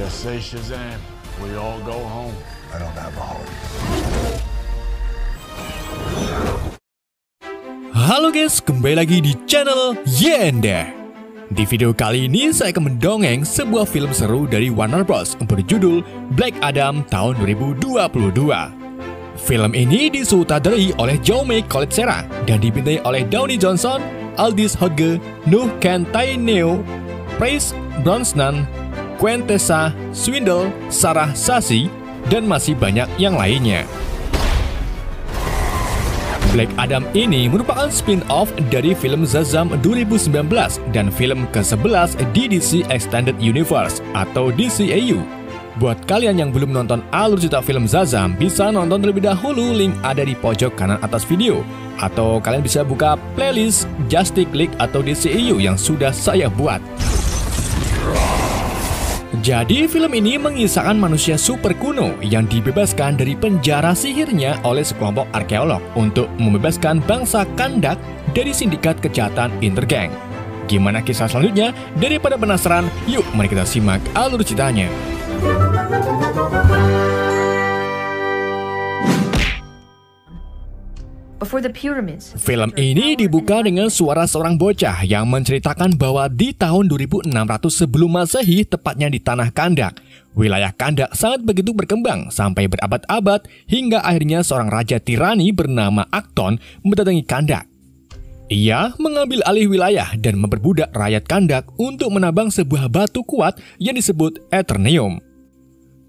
Just say Shazam. We all go home. I don't have a home. Halo guys, kembali lagi di channel Yenda. Di video kali ini saya akan mendongeng sebuah film seru dari Warner Bros. Berjudul Black Adam tahun 2022. Film ini disutradarai oleh Jaume Collet-Serra dan dibintangi oleh Downey Johnson, Aldis Hodge, Noh Cantaineo, Pierce Brosnan, Quintessa Swindell, Sarah Sassi, dan masih banyak yang lainnya. Black Adam ini merupakan spin-off dari film Shazam 2019 dan film ke-11 di DC Extended Universe atau DCEU. Buat kalian yang belum nonton alur cerita film Shazam, bisa nonton terlebih dahulu, link ada di pojok kanan atas video. Atau kalian bisa buka playlist Justice League atau DCEU yang sudah saya buat. Jadi film ini mengisahkan manusia super kuno yang dibebaskan dari penjara sihirnya oleh sekelompok arkeolog untuk membebaskan bangsa Kandak dari sindikat kejahatan Intergang. Gimana kisah selanjutnya? Daripada penasaran, yuk mari kita simak alur ceritanya. Film ini dibuka dengan suara seorang bocah yang menceritakan bahwa di tahun 2600 sebelum Masehi, tepatnya di tanah Kandak, wilayah Kandak sangat begitu berkembang sampai berabad-abad hingga akhirnya seorang raja tirani bernama Akton mendatangi Kandak. Ia mengambil alih wilayah dan memperbudak rakyat Kandak untuk menambang sebuah batu kuat yang disebut Eternium.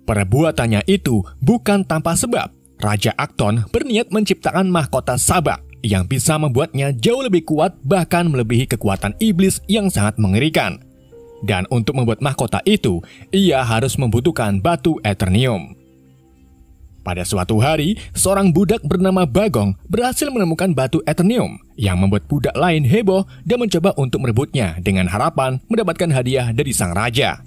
Perbuatannya itu bukan tanpa sebab. Raja Akton berniat menciptakan mahkota Sabak yang bisa membuatnya jauh lebih kuat, bahkan melebihi kekuatan iblis yang sangat mengerikan. Dan untuk membuat mahkota itu, ia harus membutuhkan batu Eternium. Pada suatu hari, seorang budak bernama Bagong berhasil menemukan batu Eternium yang membuat budak lain heboh dan mencoba untuk merebutnya dengan harapan mendapatkan hadiah dari sang raja.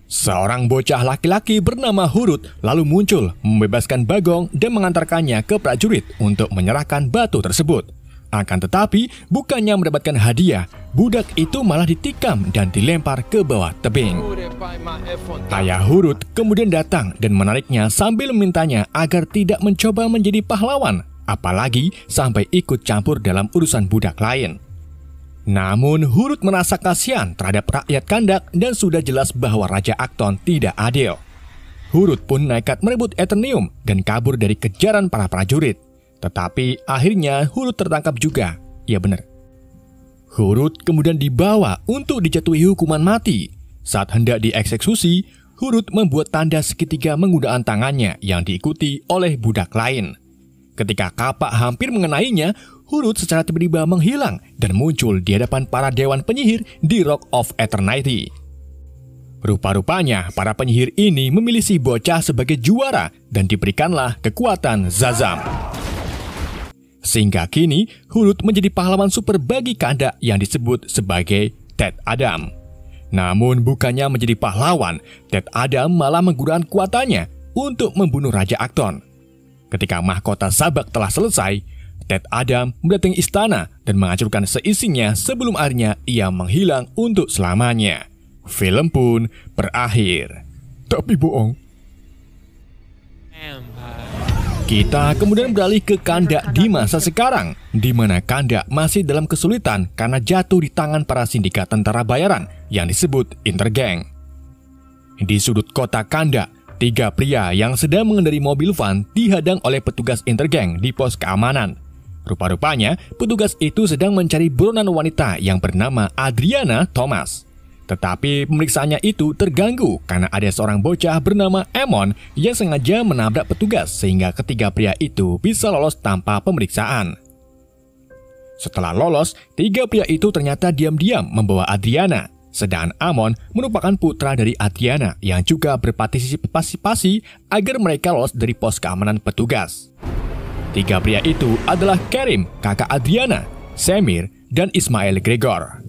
Seorang bocah laki-laki bernama Hurut lalu muncul membebaskan Bagong dan mengantarkannya ke prajurit untuk menyerahkan batu tersebut. Akan tetapi, bukannya mendapatkan hadiah, budak itu malah ditikam dan dilempar ke bawah tebing. Ayah Hurut kemudian datang dan menariknya sambil memintanya agar tidak mencoba menjadi pahlawan, apalagi sampai ikut campur dalam urusan budak lain. Namun Hurut merasa kasihan terhadap rakyat Kandak dan sudah jelas bahwa Raja Akton tidak adil. Hurut pun nekat merebut Eternium dan kabur dari kejaran para prajurit. Tetapi akhirnya Hurut tertangkap juga. Ya benar. Hurut kemudian dibawa untuk dijatuhi hukuman mati. Saat hendak dieksekusi, Hurut membuat tanda segitiga menggunakan tangannya yang diikuti oleh budak lain. Ketika kapak hampir mengenainya, Hurut secara tiba-tiba menghilang dan muncul di hadapan para dewan penyihir di Rock of Eternity. Rupa-rupanya para penyihir ini memilih si bocah sebagai juara dan diberikanlah kekuatan Shazam. Sehingga kini Hurut menjadi pahlawan super bagi Kandak yang disebut sebagai Ted Adam. Namun bukannya menjadi pahlawan, Ted Adam malah menggunakan kekuatannya untuk membunuh Raja Akton. Ketika mahkota Sabak telah selesai, Ted Adam mendatangi istana dan menghancurkan seisinya sebelum akhirnya ia menghilang untuk selamanya. Film pun berakhir. Tapi bohong. Kita kemudian beralih ke Kandak di masa sekarang, di mana Kandak masih dalam kesulitan karena jatuh di tangan para sindikat tentara bayaran yang disebut Intergang. Di sudut kota Kandak, 3 pria yang sedang mengendarai mobil van dihadang oleh petugas Intergang di pos keamanan. Rupa-rupanya, petugas itu sedang mencari buronan wanita yang bernama Adriana Thomas. Tetapi pemeriksaannya itu terganggu karena ada seorang bocah bernama Amon yang sengaja menabrak petugas sehingga ketiga pria itu bisa lolos tanpa pemeriksaan. Setelah lolos, 3 pria itu ternyata diam-diam membawa Adriana. Sedangkan Amon merupakan putra dari Adriana yang juga berpartisipasi agar mereka lolos dari pos keamanan petugas. 3 pria itu adalah Karim, kakak Adriana, Samir, dan Ismail Gregor.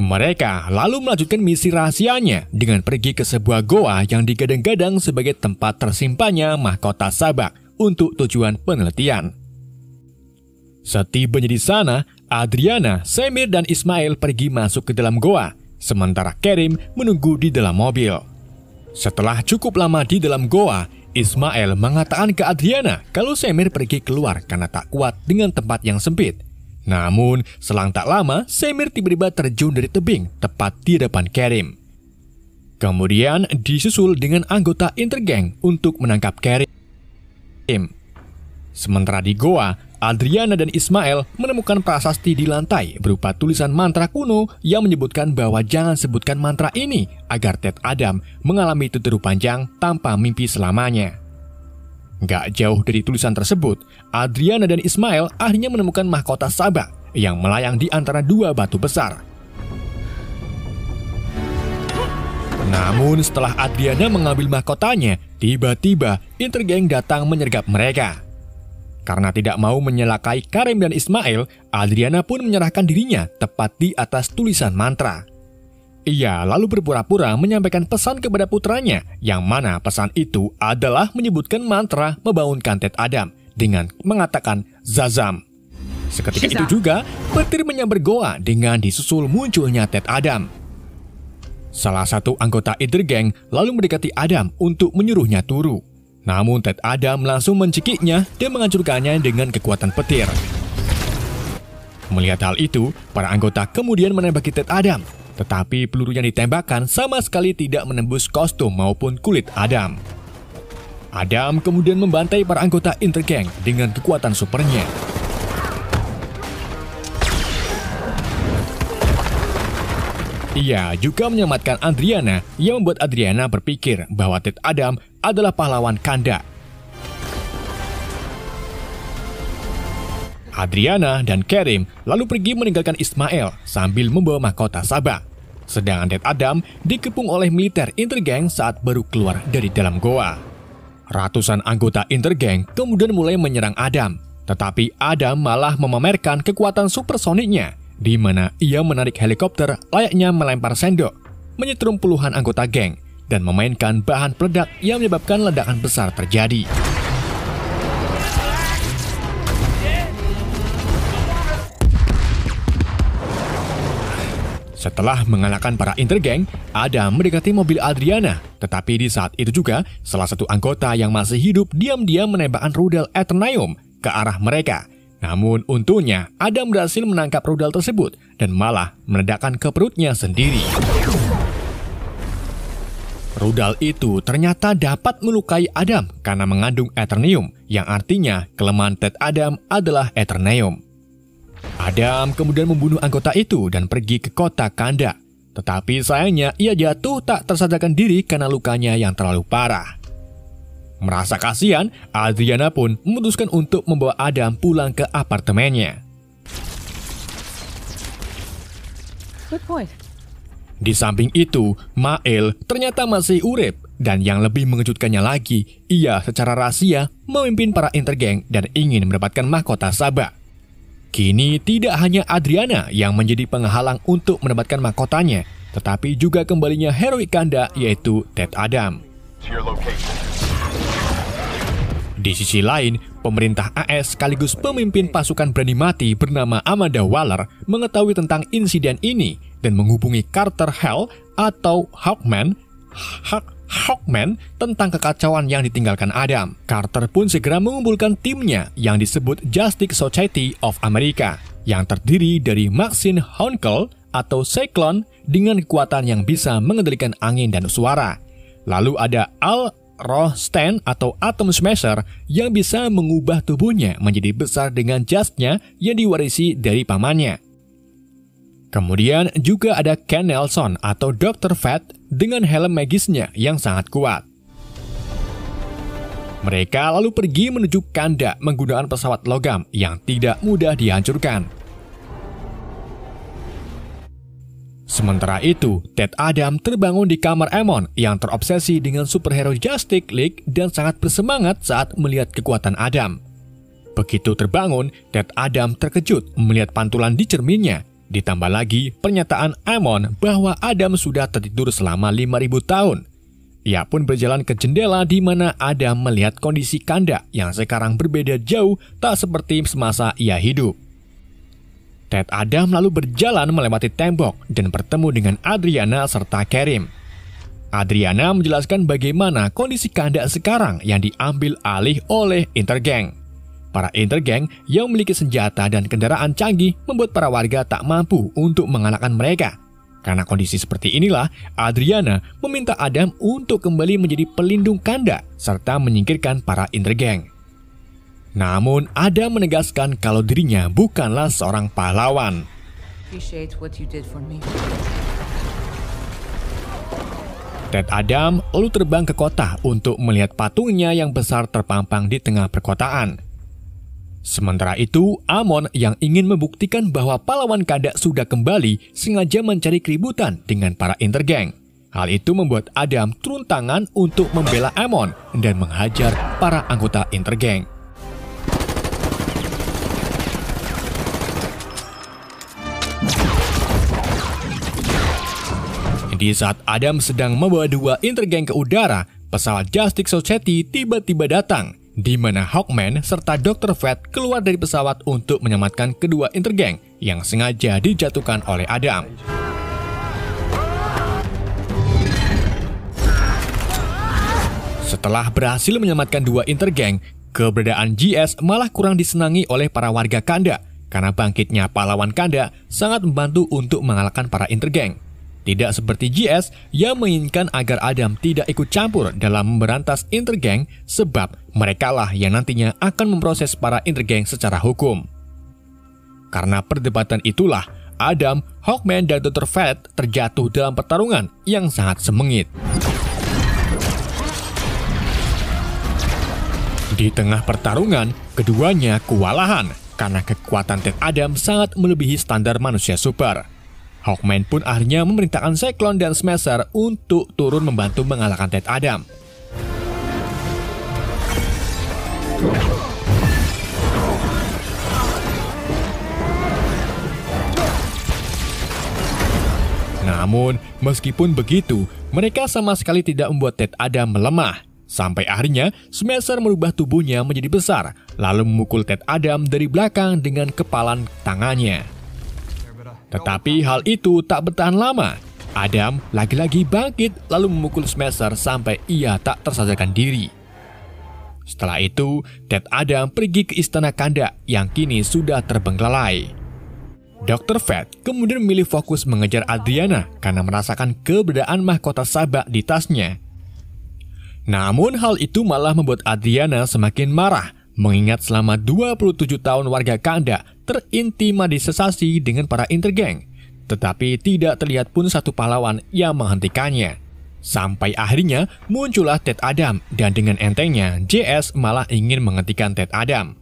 Mereka lalu melanjutkan misi rahasianya dengan pergi ke sebuah goa yang digadang-gadang sebagai tempat tersimpannya mahkota Sabak untuk tujuan penelitian. Setibanya di sana, Adriana, Samir, dan Ismail pergi masuk ke dalam goa. sementara Kerim menunggu di dalam mobil. Setelah cukup lama di dalam goa, Ismail mengatakan ke Adriana kalau Semir pergi keluar karena tak kuat dengan tempat yang sempit. Namun, selang tak lama, Semir tiba-tiba terjun dari tebing tepat di depan Kerim. Kemudian disusul dengan anggota intergeng untuk menangkap Kerim. Sementara di goa, Adriana dan Ismail menemukan prasasti di lantai berupa tulisan mantra kuno yang menyebutkan bahwa jangan sebutkan mantra ini agar Ted Adam mengalami tuturu panjang tanpa mimpi selamanya. Gak jauh dari tulisan tersebut, Adriana dan Ismail akhirnya menemukan mahkota Sabak yang melayang di antara dua batu besar. Namun setelah Adriana mengambil mahkotanya, tiba-tiba intergeng datang menyergap mereka. Karena tidak mau menyelakai Kerim dan Ismail, Adriana pun menyerahkan dirinya tepat di atas tulisan mantra. Ia lalu berpura-pura menyampaikan pesan kepada putranya, yang mana pesan itu adalah menyebutkan mantra membangunkan Ted Adam dengan mengatakan Zazam. Seketika itu juga, petir menyambar goa dengan disusul munculnya Ted Adam. Salah satu anggota intergeng lalu mendekati Adam untuk menyuruhnya turu. Namun Ted Adam langsung mencekiknya dan menghancurkannya dengan kekuatan petir. Melihat hal itu, para anggota kemudian menembaki Ted Adam. Tetapi peluru yang ditembakkan sama sekali tidak menembus kostum maupun kulit Adam. Adam kemudian membantai para anggota intergeng dengan kekuatan supernya. Ia juga menyelamatkan Adriana yang membuat Adriana berpikir bahwa Ted Adam adalah pahlawan Kanda. Adriana dan Kerim lalu pergi meninggalkan Ismail sambil membawa mahkota Sabak. Sedangkan Ted Adam dikepung oleh militer intergeng saat baru keluar dari dalam goa. Ratusan anggota intergeng kemudian mulai menyerang Adam. Tetapi Adam malah memamerkan kekuatan supersoniknya, di mana ia menarik helikopter layaknya melempar sendok, menyetrum puluhan anggota geng, dan memainkan bahan peledak yang menyebabkan ledakan besar terjadi. Setelah mengalahkan para intergeng, Adam mendekati mobil Adriana, tetapi di saat itu juga, salah satu anggota yang masih hidup diam-diam menembakkan rudal Eternium ke arah mereka. Namun untungnya, Adam berhasil menangkap rudal tersebut dan malah meledakkan ke perutnya sendiri. Rudal itu ternyata dapat melukai Adam karena mengandung Eternium, yang artinya kelemahan Ted Adam adalah Eternium. Adam kemudian membunuh anggota itu dan pergi ke kota Kanda. Tetapi sayangnya ia jatuh tak tersadarkan diri karena lukanya yang terlalu parah. Merasa kasihan, Adriana pun memutuskan untuk membawa Adam pulang ke apartemennya. Good point. Di samping itu, Mael ternyata masih urip, dan yang lebih mengejutkannya lagi, ia secara rahasia memimpin para intergeng dan ingin mendapatkan mahkota Sabak. Kini tidak hanya Adriana yang menjadi penghalang untuk mendapatkan mahkotanya, tetapi juga kembalinya heroik Kanda yaitu Ted Adam. Di sisi lain, pemerintah AS sekaligus pemimpin pasukan berani mati bernama Amanda Waller mengetahui tentang insiden ini dan menghubungi Carter Hale atau Hawkman tentang kekacauan yang ditinggalkan Adam. Carter pun segera mengumpulkan timnya yang disebut Justice Society of America yang terdiri dari Maxine Honkel atau Cyclone dengan kekuatan yang bisa mengendalikan angin dan suara. Lalu ada Al Rostand atau Atom Smasher yang bisa mengubah tubuhnya menjadi besar dengan jasnya yang diwarisi dari pamannya. Kemudian juga ada Ken Nelson atau Dr. Fate dengan helm magisnya yang sangat kuat. Mereka lalu pergi menuju Kanda menggunakan pesawat logam yang tidak mudah dihancurkan. Sementara itu, Ted Adam terbangun di kamar Amon yang terobsesi dengan superhero Justice League dan sangat bersemangat saat melihat kekuatan Adam. Begitu terbangun, Ted Adam terkejut melihat pantulan di cerminnya. Ditambah lagi pernyataan Amon bahwa Adam sudah tertidur selama 5.000 tahun. Ia pun berjalan ke jendela di mana Adam melihat kondisi Kanda yang sekarang berbeda jauh tak seperti semasa ia hidup. Ted Adam lalu berjalan melewati tembok dan bertemu dengan Adriana serta Karim. Adriana menjelaskan bagaimana kondisi Kandak sekarang yang diambil alih oleh Intergang. Para Intergang yang memiliki senjata dan kendaraan canggih membuat para warga tak mampu untuk mengalahkan mereka. Karena kondisi seperti inilah, Adriana meminta Adam untuk kembali menjadi pelindung Kandak serta menyingkirkan para Intergang. Namun, Adam menegaskan kalau dirinya bukanlah seorang pahlawan. Ted Adam lalu terbang ke kota untuk melihat patungnya yang besar terpampang di tengah perkotaan. Sementara itu, Amon yang ingin membuktikan bahwa pahlawan Kandak sudah kembali sengaja mencari keributan dengan para Intergang. Hal itu membuat Adam turun tangan untuk membela Amon dan menghajar para anggota Intergang. Di saat Adam sedang membawa dua Intergang ke udara, pesawat Justice Society tiba-tiba datang, di mana Hawkman serta Dr. Fate keluar dari pesawat untuk menyelamatkan kedua Intergang yang sengaja dijatuhkan oleh Adam. Setelah berhasil menyelamatkan dua Intergang, keberadaan GS malah kurang disenangi oleh para warga Kandak, karena bangkitnya pahlawan Kandak sangat membantu untuk mengalahkan para Intergang. Tidak seperti GS yang menginginkan agar Adam tidak ikut campur dalam memberantas Intergang sebab merekalah yang nantinya akan memproses para Intergang secara hukum. Karena perdebatan itulah, Adam, Hawkman, dan Dr. Fate terjatuh dalam pertarungan yang sangat sengit. Di tengah pertarungan, keduanya kewalahan karena kekuatan Ted Adam sangat melebihi standar manusia super. Hawkman pun akhirnya memerintahkan Cyclone dan Smasher untuk turun membantu mengalahkan Ted Adam. Namun, meskipun begitu, mereka sama sekali tidak membuat Ted Adam melemah. Sampai akhirnya, Smasher merubah tubuhnya menjadi besar, lalu memukul Ted Adam dari belakang dengan kepalan tangannya. Tetapi hal itu tak bertahan lama. Adam lagi-lagi bangkit lalu memukul Smasher sampai ia tak tersadarkan diri. Setelah itu, Ted Adam pergi ke istana Kandak yang kini sudah terbengkalai. Dr. Fate kemudian memilih fokus mengejar Adriana karena merasakan keberadaan mahkota Sabak di tasnya. Namun hal itu malah membuat Adriana semakin marah, mengingat selama 27 tahun warga Kandak terintimidasi dengan para Intergang, tetapi tidak terlihat pun satu pahlawan yang menghentikannya. Sampai akhirnya muncullah Ted Adam dan dengan entengnya JS malah ingin menghentikan Ted Adam.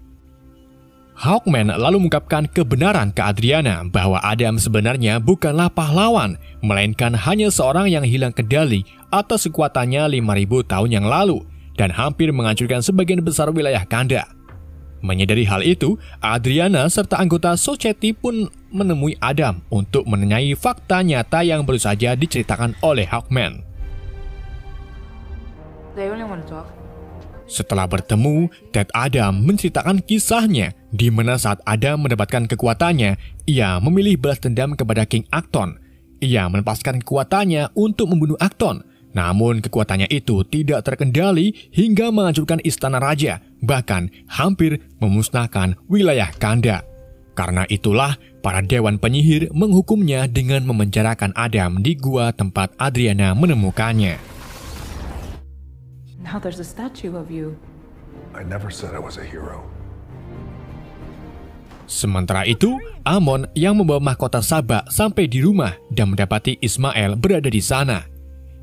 Hawkman lalu mengungkapkan kebenaran ke Adriana bahwa Adam sebenarnya bukanlah pahlawan, melainkan hanya seorang yang hilang kendali atas kekuatannya 5000 tahun yang lalu dan hampir menghancurkan sebagian besar wilayah Kandak. Menyadari hal itu, Adriana serta anggota Society pun menemui Adam untuk menanyai fakta nyata yang baru saja diceritakan oleh Hawkman. Setelah bertemu, Ted Adam menceritakan kisahnya di mana saat Adam mendapatkan kekuatannya, ia memilih balas dendam kepada King Acton. Ia melepaskan kekuatannya untuk membunuh Acton. Namun kekuatannya itu tidak terkendali hingga menghancurkan istana raja, bahkan hampir memusnahkan wilayah Kandak. Karena itulah, para dewan penyihir menghukumnya dengan memenjarakan Adam di gua tempat Adriana menemukannya. Now there's a statue of you. I never said I was a hero. Sementara itu, Amon yang membawa mahkota Sabak sampai di rumah dan mendapati Ismail berada di sana.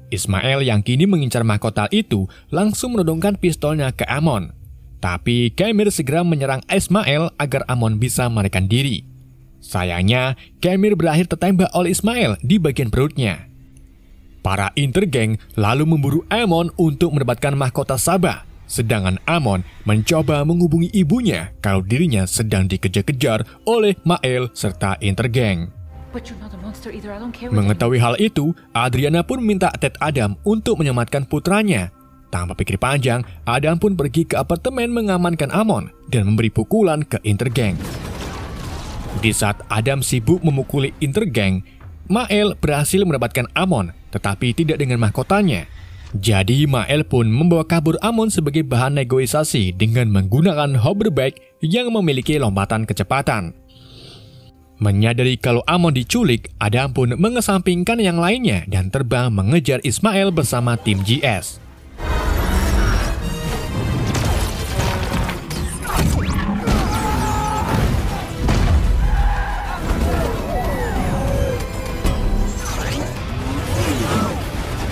Ismail yang kini mengincar mahkota itu langsung menodongkan pistolnya ke Amon. Tapi Kemir segera menyerang Ismail agar Amon bisa melarikan diri. Sayangnya, Kemir berakhir tertembak oleh Ismail di bagian perutnya. Para Intergang lalu memburu Amon untuk mendapatkan mahkota Sabak. Sedangkan Amon mencoba menghubungi ibunya kalau dirinya sedang dikejar-kejar oleh Mael serta Intergang. Mengetahui hal itu, Adriana pun minta Ted Adam untuk menyelamatkan putranya. Tanpa pikir panjang, Adam pun pergi ke apartemen mengamankan Amon dan memberi pukulan ke Intergang. Di saat Adam sibuk memukuli Intergang, Mael berhasil mendapatkan Amon, tetapi tidak dengan mahkotanya. Jadi Mael pun membawa kabur Amon sebagai bahan negosiasi dengan menggunakan hoverback yang memiliki lompatan kecepatan. Menyadari kalau Amon diculik, Adam pun mengesampingkan yang lainnya dan terbang mengejar Ismail bersama tim GS.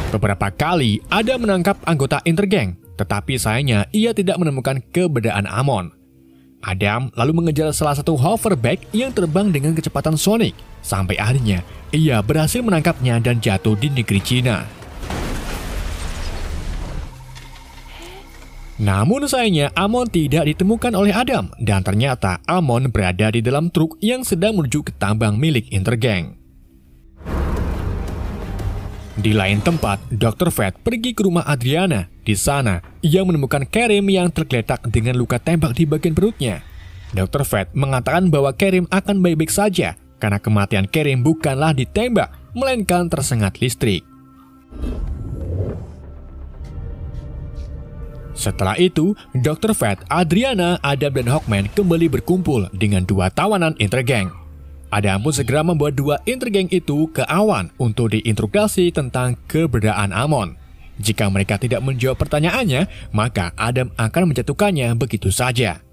Beberapa kali Adam menangkap anggota Intergang, tetapi sayangnya ia tidak menemukan keberadaan Amon. Adam lalu mengejar salah satu hoverback yang terbang dengan kecepatan sonik, sampai akhirnya ia berhasil menangkapnya dan jatuh di negeri Cina. Namun sayangnya Amon tidak ditemukan oleh Adam, dan ternyata Amon berada di dalam truk yang sedang menuju ke tambang milik Intergang. Di lain tempat, Dr. Fat pergi ke rumah Adriana. Di sana, ia menemukan Kerim yang tergeletak dengan luka tembak di bagian perutnya. Dr. Fat mengatakan bahwa Kerim akan baik-baik saja karena kematian Kerim bukanlah ditembak, melainkan tersengat listrik. Setelah itu, Dr. Fat, Adriana, Adam, dan Hawkman kembali berkumpul dengan dua tawanan Intergang. Adam pun segera membawa dua Intergang itu ke awan untuk diinterogasi tentang keberadaan Amon. Jika mereka tidak menjawab pertanyaannya, maka Adam akan menjatuhkannya begitu saja.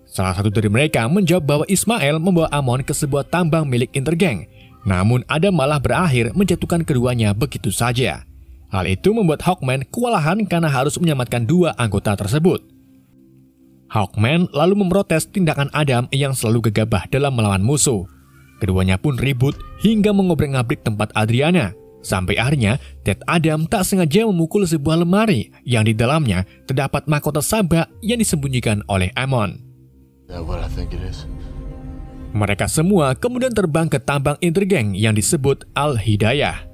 Salah satu dari mereka menjawab bahwa Ismail membawa Amon ke sebuah tambang milik Intergang. Namun Adam malah berakhir menjatuhkan keduanya begitu saja. Hal itu membuat Hawkman kewalahan karena harus menyelamatkan dua anggota tersebut. Hawkman lalu memprotes tindakan Adam yang selalu gegabah dalam melawan musuh. Keduanya pun ribut hingga mengobrak-ngabrik tempat Adriana. Sampai akhirnya, Ted Adam tak sengaja memukul sebuah lemari yang di dalamnya terdapat mahkota sabak yang disembunyikan oleh Amon. Mereka semua kemudian terbang ke tambang Intergang yang disebut Al-Hidayah.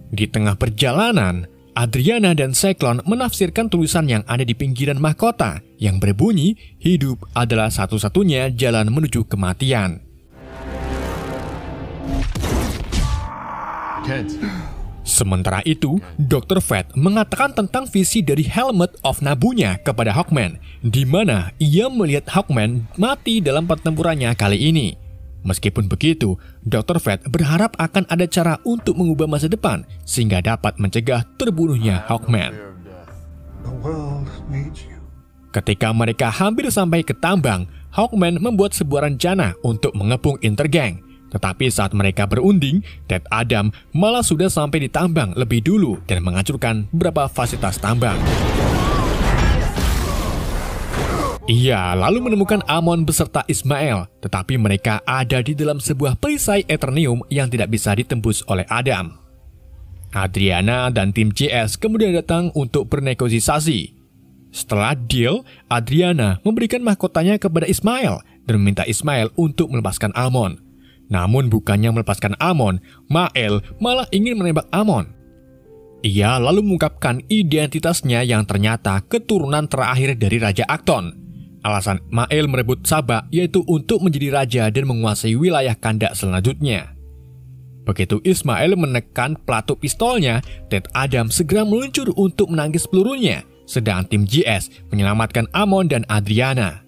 Di tengah perjalanan, Adriana dan Cyclone menafsirkan tulisan yang ada di pinggiran mahkota yang berbunyi, hidup adalah satu-satunya jalan menuju kematian. Sementara itu, Dr. Fat mengatakan tentang visi dari Helmet of Nabunya kepada Hawkman, di mana ia melihat Hawkman mati dalam pertempurannya kali ini. Meskipun begitu, Dr. Fat berharap akan ada cara untuk mengubah masa depan sehingga dapat mencegah terbunuhnya Hawkman. Ketika mereka hampir sampai ke tambang, Hawkman membuat sebuah rencana untuk mengepung Intergang. Tetapi saat mereka berunding, Ted Adam malah sudah sampai di tambang lebih dulu dan menghancurkan beberapa fasilitas tambang. Ia lalu menemukan Amon beserta Ismail, tetapi mereka ada di dalam sebuah perisai Eternium yang tidak bisa ditembus oleh Adam. Adriana dan tim CS kemudian datang untuk bernegosiasi. Setelah deal, Adriana memberikan mahkotanya kepada Ismail dan meminta Ismail untuk melepaskan Amon. Namun bukannya melepaskan Amon, Mael malah ingin menembak Amon. Ia lalu mengungkapkan identitasnya yang ternyata keturunan terakhir dari Raja Acton. Alasan Mael merebut Sabak yaitu untuk menjadi raja dan menguasai wilayah Kandak selanjutnya. Begitu Ismail menekan pelatu pistolnya, Ted Adam segera meluncur untuk menangkis pelurunya, sedang tim GS menyelamatkan Amon dan Adriana.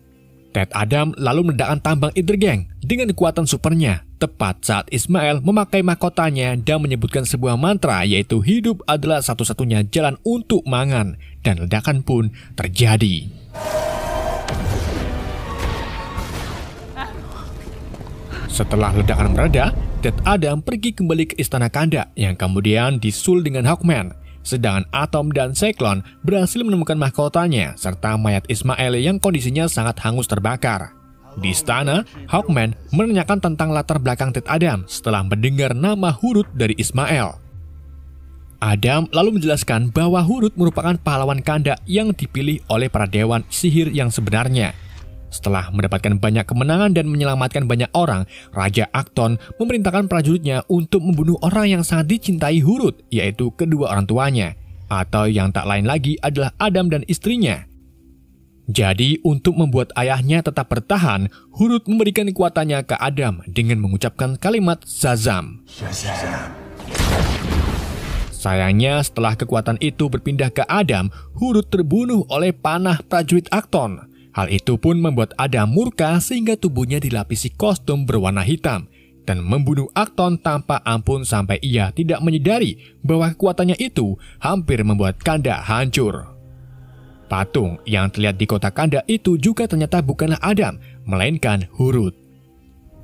Ted Adam lalu meledakkan tambang Intergang dengan kekuatan supernya, tepat saat Ismail memakai mahkotanya dan menyebutkan sebuah mantra yaitu hidup adalah satu-satunya jalan untuk mangan, dan ledakan pun terjadi. Setelah ledakan mereda, Ted Adam pergi kembali ke istana Kandak yang kemudian disul dengan Hawkman. Sedangkan Atom dan Cyclone berhasil menemukan mahkotanya serta mayat Ismail yang kondisinya sangat hangus terbakar. Di istana, Hawkman menanyakan tentang latar belakang Ted Adam setelah mendengar nama Hurut dari Ismail. Adam lalu menjelaskan bahwa Hurut merupakan pahlawan Kandak yang dipilih oleh para dewan sihir yang sebenarnya. Setelah mendapatkan banyak kemenangan dan menyelamatkan banyak orang, Raja Acton memerintahkan prajuritnya untuk membunuh orang yang sangat dicintai Hurut, yaitu kedua orang tuanya, atau yang tak lain lagi adalah Adam dan istrinya. Jadi, untuk membuat ayahnya tetap bertahan, Hurut memberikan kekuatannya ke Adam dengan mengucapkan kalimat Shazam. Sayangnya, setelah kekuatan itu berpindah ke Adam, Hurut terbunuh oleh panah prajurit Acton. Hal itu pun membuat Adam murka sehingga tubuhnya dilapisi kostum berwarna hitam dan membunuh Acton tanpa ampun sampai ia tidak menyadari bahwa kekuatannya itu hampir membuat Kanda hancur. Patung yang terlihat di kota Kanda itu juga ternyata bukanlah Adam, melainkan Hurut.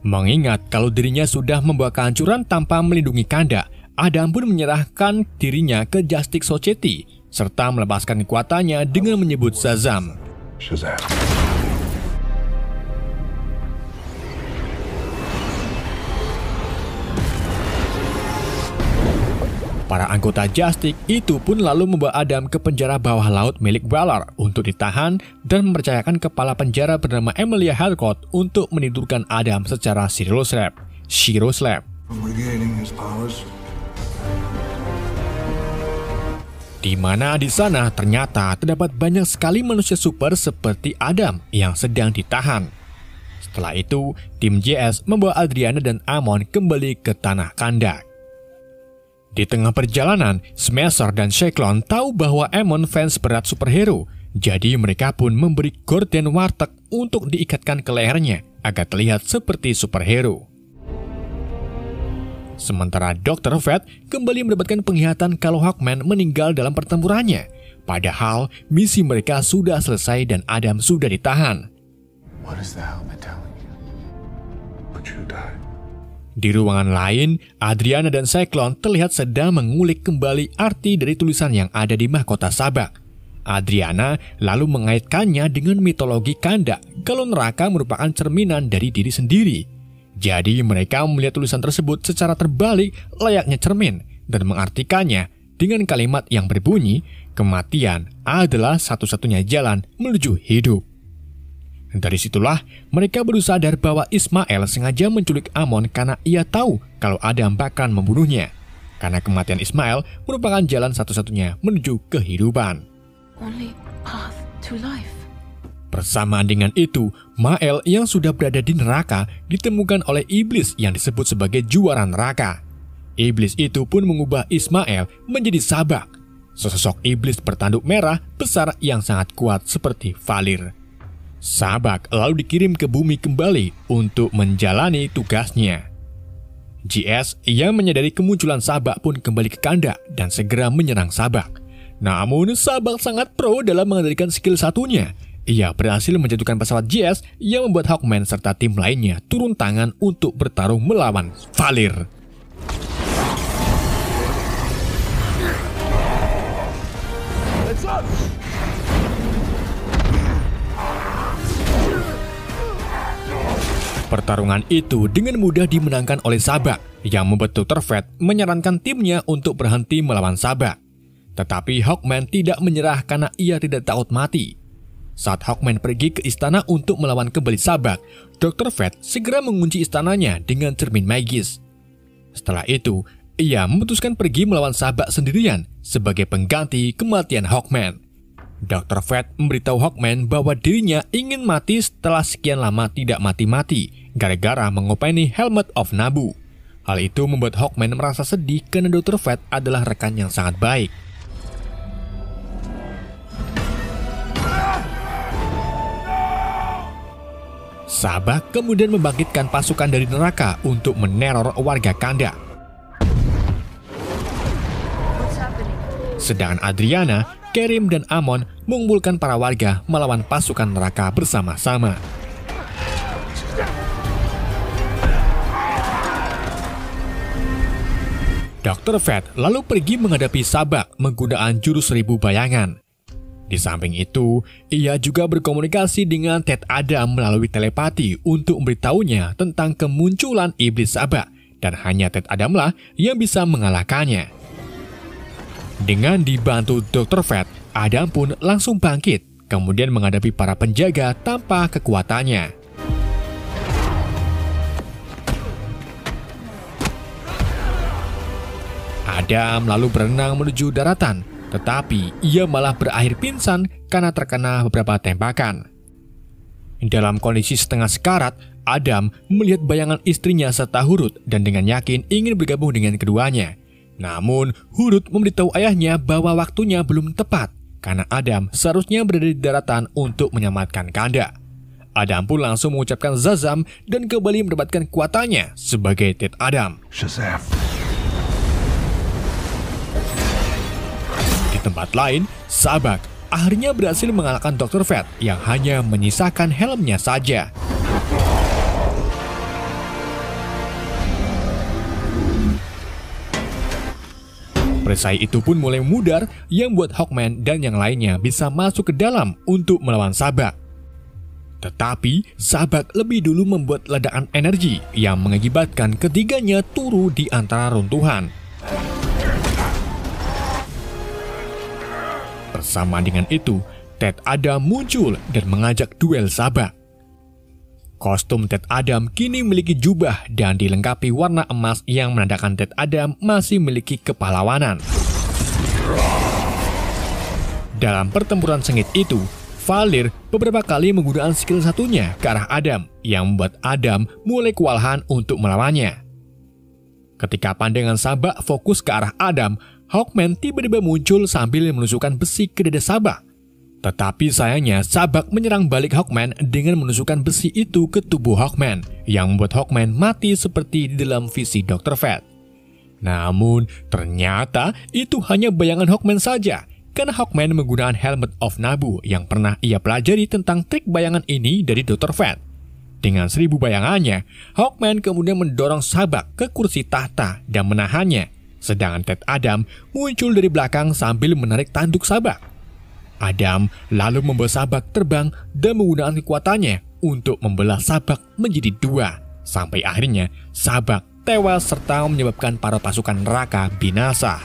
Mengingat kalau dirinya sudah membawa kehancuran tanpa melindungi Kanda, Adam pun menyerahkan dirinya ke Justice Society serta melepaskan kekuatannya dengan menyebut Shazam. Shazam. Para anggota Justice itu pun lalu membawa Adam ke penjara bawah laut milik Waller untuk ditahan dan mempercayakan kepala penjara bernama Emilia Harcourt untuk menidurkan Adam secara Shiro Slap. Di mana di sana ternyata terdapat banyak sekali manusia super seperti Adam yang sedang ditahan. Setelah itu, tim JS membawa Adriana dan Amon kembali ke tanah Kanda. Di tengah perjalanan, Smasher dan Cyclone tahu bahwa Amon fans berat superhero, jadi mereka pun memberi gorden warteg untuk diikatkan ke lehernya agar terlihat seperti superhero. Sementara Dr. Fate kembali mendapatkan penglihatan kalau Hawkman meninggal dalam pertempurannya, padahal misi mereka sudah selesai dan Adam sudah ditahan. What is the helmet telling you? But you died. Di ruangan lain, Adriana dan Cyclone terlihat sedang mengulik kembali arti dari tulisan yang ada di mahkota Sabak. Adriana lalu mengaitkannya dengan mitologi Kanda kalau neraka merupakan cerminan dari diri sendiri. Jadi mereka melihat tulisan tersebut secara terbalik layaknya cermin dan mengartikannya dengan kalimat yang berbunyi, kematian adalah satu-satunya jalan menuju hidup. Dari situlah mereka baru sadar bahwa Ismail sengaja menculik Amon karena ia tahu kalau Adam bakal membunuhnya. Karena kematian Ismail merupakan jalan satu-satunya menuju kehidupan. Only path to life. Bersamaan dengan itu, Mael yang sudah berada di neraka ditemukan oleh iblis yang disebut sebagai juara neraka. Iblis itu pun mengubah Ismail menjadi Sabak, sesosok iblis bertanduk merah besar yang sangat kuat seperti Valir. Sabak lalu dikirim ke bumi kembali untuk menjalani tugasnya. GS yang menyadari kemunculan Sabak pun kembali ke Kanda dan segera menyerang Sabak. Namun Sabak sangat pro dalam mengandalkan skill satunya. Ia berhasil menjatuhkan pesawat GS yang membuat Hawkman serta tim lainnya turun tangan untuk bertarung melawan Valir. Pertarungan itu dengan mudah dimenangkan oleh Sabak yang membuat Dr. Fate menyarankan timnya untuk berhenti melawan Sabak. Tetapi Hawkman tidak menyerah karena ia tidak takut mati. Saat Hawkman pergi ke istana untuk melawan kembali Sabak, Dr. Fate segera mengunci istananya dengan cermin magis. Setelah itu, ia memutuskan pergi melawan Sabak sendirian sebagai pengganti kematian Hawkman. Dr. Fate memberitahu Hawkman bahwa dirinya ingin mati setelah sekian lama tidak mati-mati gara-gara mengopeni Helmet of Nabu. Hal itu membuat Hawkman merasa sedih karena Dr. Fate adalah rekan yang sangat baik. Sabak kemudian membangkitkan pasukan dari neraka untuk meneror warga Kanda. Sedangkan Adriana, Kerim, dan Amon mengumpulkan para warga melawan pasukan neraka bersama-sama. Dr. Fate lalu pergi menghadapi Sabak menggunakan jurus 1000 bayangan. Di samping itu, ia juga berkomunikasi dengan Ted Adam melalui telepati untuk memberitahunya tentang kemunculan iblis Sabak, dan hanya Ted Adamlah yang bisa mengalahkannya. Dengan dibantu Dr. Fate, Adam pun langsung bangkit, kemudian menghadapi para penjaga tanpa kekuatannya. Adam lalu berenang menuju daratan tetapi ia malah berakhir pingsan karena terkena beberapa tembakan. Dalam kondisi setengah sekarat, Adam melihat bayangan istrinya serta Hurut dan dengan yakin ingin bergabung dengan keduanya. Namun, Hurut memberitahu ayahnya bahwa waktunya belum tepat karena Adam seharusnya berada di daratan untuk menyelamatkan Kanda. Adam pun langsung mengucapkan Zazam dan kembali mendapatkan kekuatannya sebagai Ted Adam. Shazam. Di tempat lain, Sabak akhirnya berhasil mengalahkan Dr. Fate yang hanya menyisakan helmnya saja. Perisai itu pun mulai memudar yang membuat Hawkman dan yang lainnya bisa masuk ke dalam untuk melawan Sabak. Tetapi Sabak lebih dulu membuat ledakan energi yang mengakibatkan ketiganya turun di antara runtuhan. Bersama dengan itu, Ted Adam muncul dan mengajak duel Sabak. Kostum Ted Adam kini memiliki jubah dan dilengkapi warna emas yang menandakan Ted Adam masih memiliki kepahlawanan. Dalam pertempuran sengit itu, Valir beberapa kali menggunakan skill satunya ke arah Adam yang membuat Adam mulai kewalahan untuk melawannya. Ketika pandangan Sabak fokus ke arah Adam, Hawkman tiba-tiba muncul sambil menusukkan besi ke dada Sabak. Tetapi sayangnya Sabak menyerang balik Hawkman dengan menusukkan besi itu ke tubuh Hawkman yang membuat Hawkman mati seperti di dalam visi Dr. Fate. Namun ternyata itu hanya bayangan Hawkman saja karena Hawkman menggunakan Helmet of Nabu yang pernah ia pelajari tentang trik bayangan ini dari Dr. Fate. Dengan 1000 bayangannya, Hawkman kemudian mendorong Sabak ke kursi tahta dan menahannya, sedangkan Ted Adam muncul dari belakang sambil menarik tanduk Sabak. Adam lalu membawa Sabak terbang dan menggunakan kekuatannya untuk membelah Sabak menjadi 2, sampai akhirnya Sabak tewas serta menyebabkan para pasukan neraka binasa.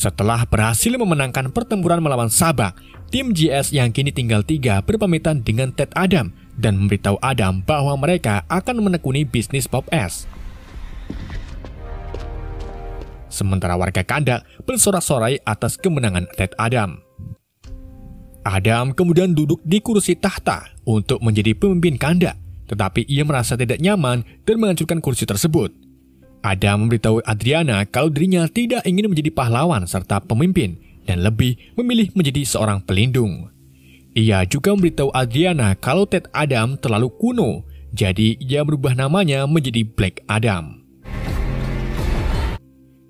Setelah berhasil memenangkan pertempuran melawan Sabak, tim GS yang kini tinggal 3 berpamitan dengan Ted Adam dan memberitahu Adam bahwa mereka akan menekuni bisnis Bob S. Sementara warga Kanda bersorak-sorai atas kemenangan Ted Adam. Adam kemudian duduk di kursi tahta untuk menjadi pemimpin Kanda, tetapi ia merasa tidak nyaman dan menghancurkan kursi tersebut. Adam memberitahu Adriana kalau dirinya tidak ingin menjadi pahlawan serta pemimpin dan lebih memilih menjadi seorang pelindung. Ia juga memberitahu Adriana kalau Ted Adam terlalu kuno, jadi ia berubah namanya menjadi Black Adam.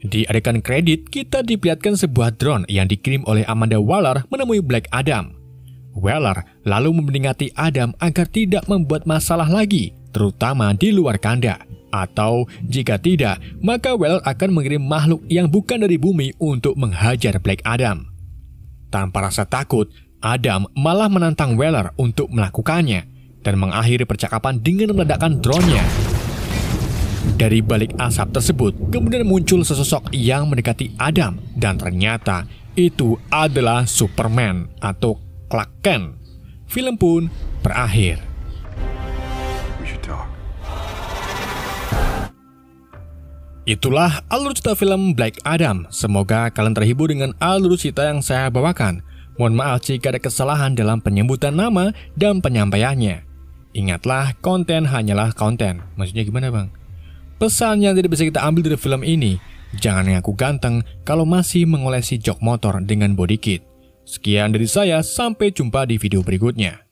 Di adegan kredit, kita diperlihatkan sebuah drone yang dikirim oleh Amanda Waller menemui Black Adam. Waller lalu memperingati Adam agar tidak membuat masalah lagi, terutama di luar Kanda. Atau jika tidak, maka Waller akan mengirim makhluk yang bukan dari bumi untuk menghajar Black Adam. Tanpa rasa takut, Adam malah menantang Waller untuk melakukannya dan mengakhiri percakapan dengan meledakkan drone-nya. Dari balik asap tersebut, kemudian muncul sesosok yang mendekati Adam dan ternyata itu adalah Superman atau Clark Kent. Film pun berakhir. Itulah alur cerita film Black Adam. Semoga kalian terhibur dengan alur cerita yang saya bawakan. Mohon maaf jika ada kesalahan dalam penyebutan nama dan penyampaiannya. Ingatlah, konten hanyalah konten. Maksudnya gimana bang? Pesan yang tidak bisa kita ambil dari film ini, jangan ngaku ganteng kalau masih mengolesi jok motor dengan body kit. Sekian dari saya, sampai jumpa di video berikutnya.